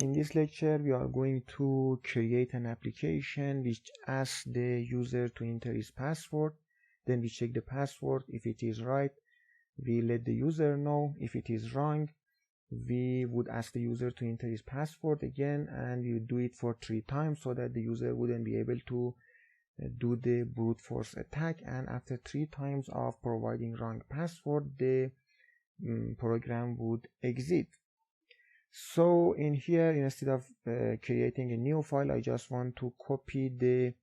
In this lecture, we are going to create an application which asks the user to enter his password. Then we check the password. If it is right, we let the user know. If it is wrong, we would ask the user to enter his password again, and we would do it for 3 times so that the user wouldn't be able to do the brute force attack. And after 3 times of providing wrong password, the program would exit. So in here, instead of creating a new file, I just want to copy the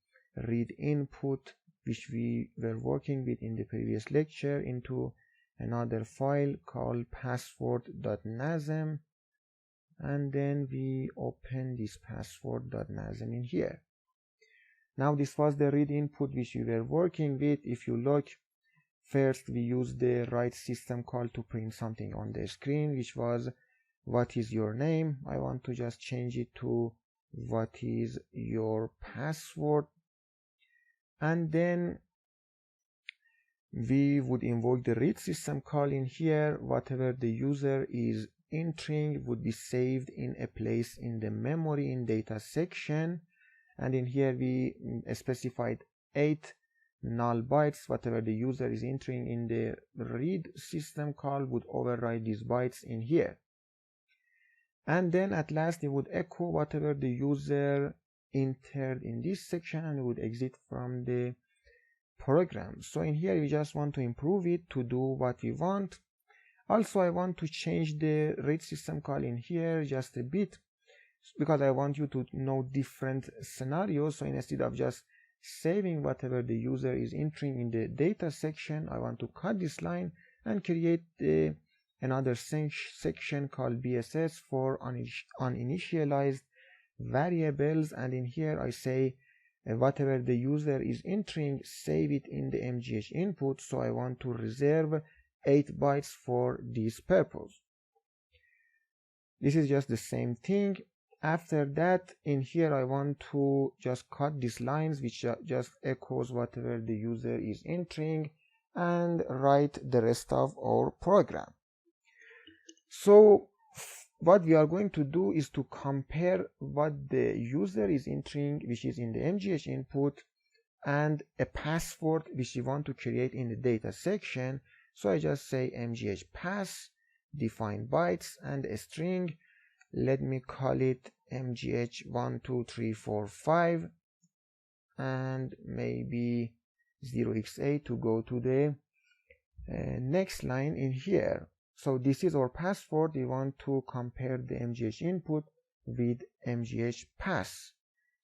read input which we were working with in the previous lecture into another file called password.nasm, and then we open this password.nasm in here. Now this was the read input which we were working with. If you look, first we used the write system call to print something on the screen, which was what is your name. I want to just change it to what is your password, and then we would invoke the read system call in here. Whatever the user is entering would be saved in a place in the memory in data section, and in here we specified 8 null bytes. Whatever the user is entering in the read system call would override these bytes in here. And then at last it would echo whatever the user entered in this section, and it would exit from the program. So in here we just want to improve it to do what we want. Also I want to change the read system call in here just a bit, because I want you to know different scenarios. So instead of just saving whatever the user is entering in the data section, I want to cut this line and create another section called BSS for uninitialized variables, and in here I say whatever the user is entering, save it in the MGH input. So I want to reserve 8 bytes for this purpose. This is just the same thing. After that, in here I want to just cut these lines which just echoes whatever the user is entering, and write the rest of our program. So what we are going to do is to compare what the user is entering, which is in the MGH input, and a password which we want to create in the data section. So I just say MGH pass, define bytes and a string. Let me call it MGH 12345 and maybe 0x8 to go to the next line in here. So this is our password. We want to compare the MGH input with MGH pass.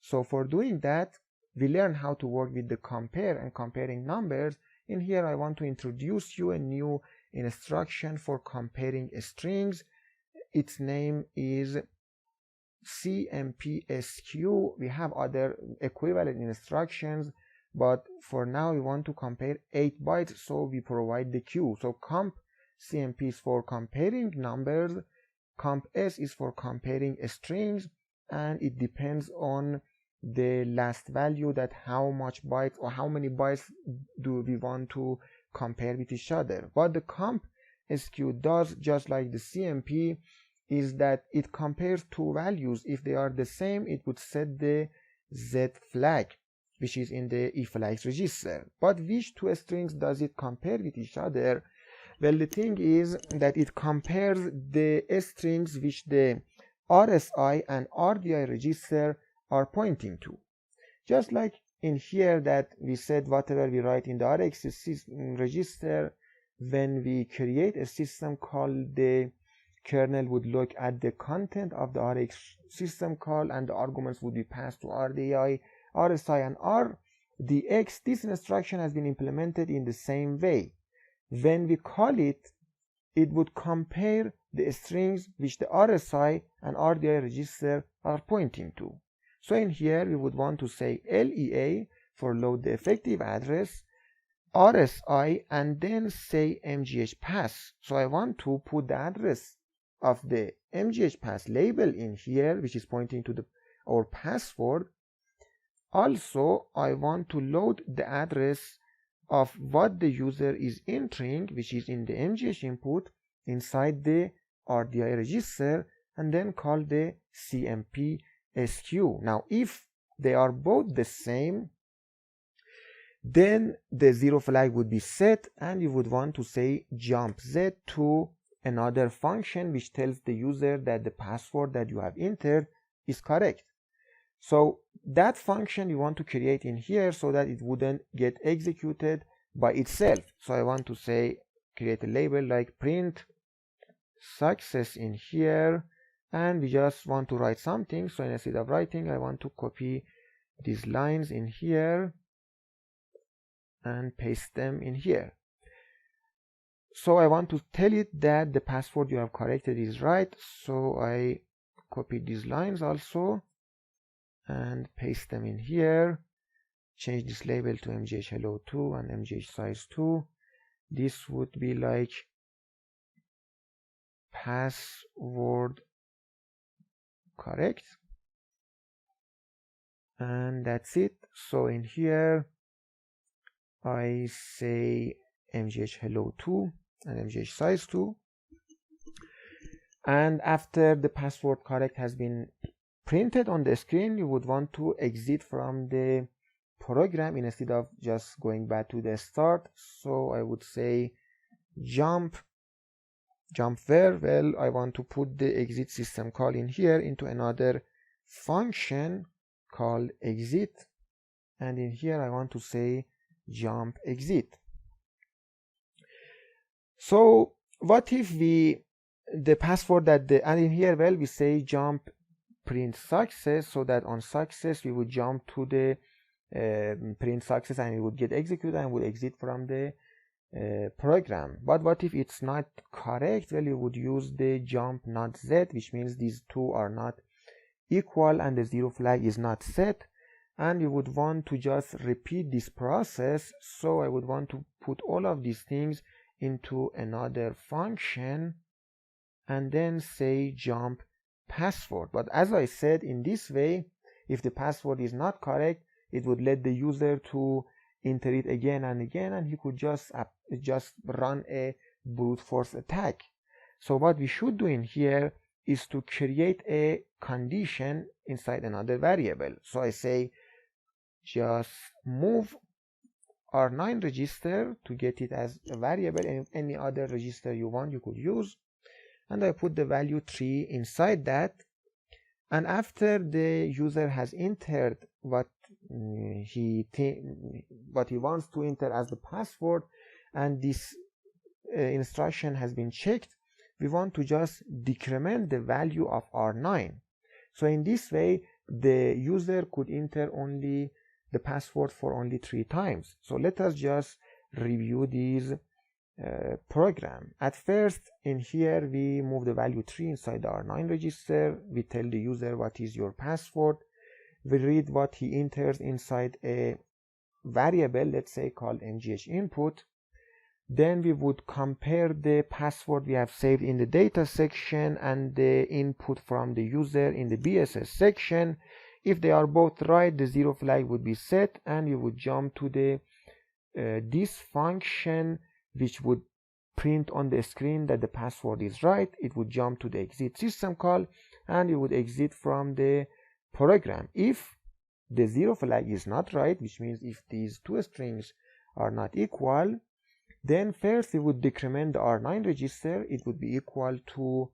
So for doing that, we learn how to work with the compare and comparing numbers. In here I want to introduce you a new instruction for comparing strings. Its name is CMPSQ. We have other equivalent instructions, but for now we want to compare 8 bytes, so we provide the Q. So comp CMP is for comparing numbers, comp S is for comparing strings, and it depends on the last value, that how much bytes or how many bytes do we want to compare with each other. What the comp SQ does, just like the CMP, is that it compares 2 values. If they are the same, it would set the Z flag, which is in the E flags register. But which 2 strings does it compare with each other? Well, the thing is that it compares the strings which the RSI and RDI register are pointing to. Just like in here that we said whatever we write in the RX register, when we create a system call, the kernel would look at the content of the RX system call, and the arguments would be passed to RDI, RSI and RDX. This instruction has been implemented in the same way. When we call it, it would compare the strings which the RSI and RDI register are pointing to. So in here we would want to say LEA for load the effective address, RSI, and then say MGH pass. So I want to put the address of the MGH pass label in here, which is pointing to our password. Also I want to load the address of what the user is entering, which is in the MGH input, inside the RDI register, and then call the CMP SQ. Now if they are both the same, then the zero flag would be set, and you would want to say jump Z to another function which tells the user that the password that you have entered is correct. So that function you want to create in here so that it wouldn't get executed by itself. So I want to say create a label like print success in here, and we just want to write something. So instead of writing, I want to copy these lines in here and paste them in here. So I want to tell it that the password you have corrected is right, so I copy these lines also and paste them in here. Change this label to mghhello2 and mghsize2. This would be like password correct, and that's it. So in here I say mghhello2 and mghsize2, and after the password correct has been printed on the screen, you would want to exit from the program instead of just going back to the start. So I would say jump where? Well, I want to put the exit system call in here into another function called exit, and in here I want to say jump exit. So what if the password that and in here, well, we say jump print success, so that on success we would jump to the print success and it would get executed and would exit from the program. But what if it's not correct? Well, you would use the jump not Z, which means these two are not equal and the zero flag is not set, and you would want to just repeat this process. So I would want to put all of these things into another function and then say jump password. But as I said, in this way, if the password is not correct, it would let the user to enter it again and again, and he could just run a brute force attack. So what we should do in here is to create a condition inside another variable. So I say just move R9 register to get it as a variable, and any other register you want you could use, and I put the value 3 inside that. And after the user has entered what he wants to enter as the password, and this instruction has been checked, we want to just decrement the value of R9. So in this way the user could enter only the password for only 3 times. So let us just review these program. At first, in here we move the value 3 inside the R9 register. We tell the user what is your password. We read what he enters inside a variable, let's say called mgh input. Then we would compare the password we have saved in the data section and the input from the user in the BSS section. If they are both right, the zero flag would be set, and we would jump to the this function, which would print on the screen that the password is right. It would jump to the exit system call, and you would exit from the program. If the zero flag is not right, which means if these two strings are not equal, then first we would decrement the R9 register. It would be equal to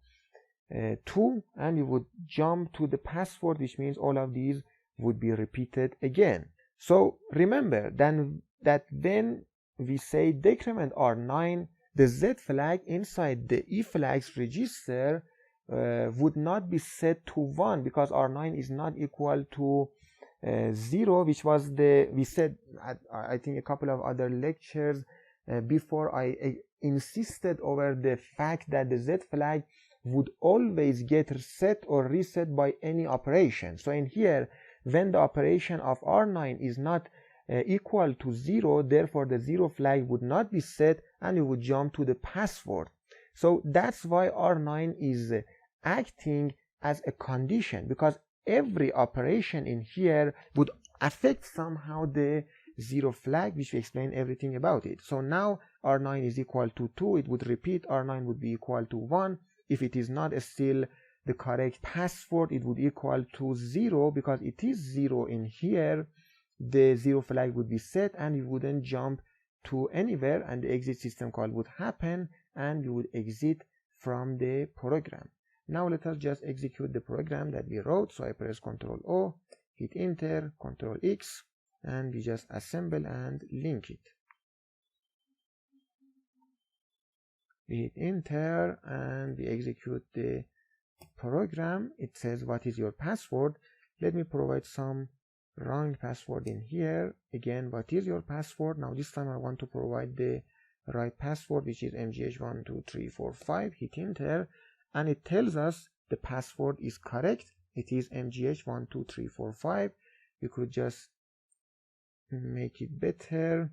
2, and you would jump to the password, which means all of these would be repeated again. So remember then that when we say decrement R9, the Z flag inside the E flags register would not be set to 1, because R9 is not equal to 0, which was we said I think a couple of other lectures before. I insisted over the fact that the Z flag would always get set or reset by any operation. So in here, when the operation of R9 is not equal to 0, therefore the 0 flag would not be set, and you would jump to the password. So that's why R9 is acting as a condition, because every operation in here would affect somehow the 0 flag, which we explained everything about it. So now R9 is equal to 2, it would repeat. R9 would be equal to 1. If it is not still the correct password, it would equal to 0, because it is 0 in here. The 0 flag would be set and it wouldn't jump to anywhere, and the exit system call would happen and we would exit from the program. Now let us just execute the program that we wrote. So I press Ctrl O, hit enter, Ctrl X, and we just assemble and link it. We hit enter and we execute the program. It says, what is your password? Let me provide some wrong password in here. Again, what is your password? Now this time I want to provide the right password, which is mgh12345. Hit enter and it tells us the password is correct. It is mgh12345. You could just make it better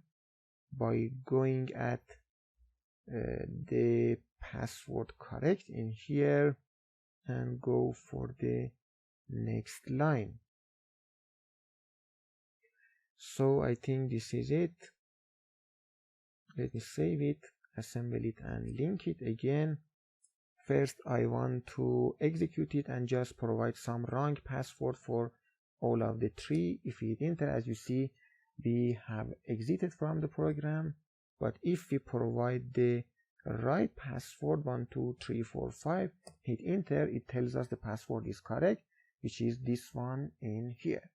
by going at the password correct in here and go for the next line. So I think this is it. Let me save it, assemble it and link it again. First I want to execute it and just provide some wrong password for all of the three. If we hit enter, as you see, we have exited from the program. But if we provide the right password, 12345, hit enter, it tells us the password is correct, which is this one in here.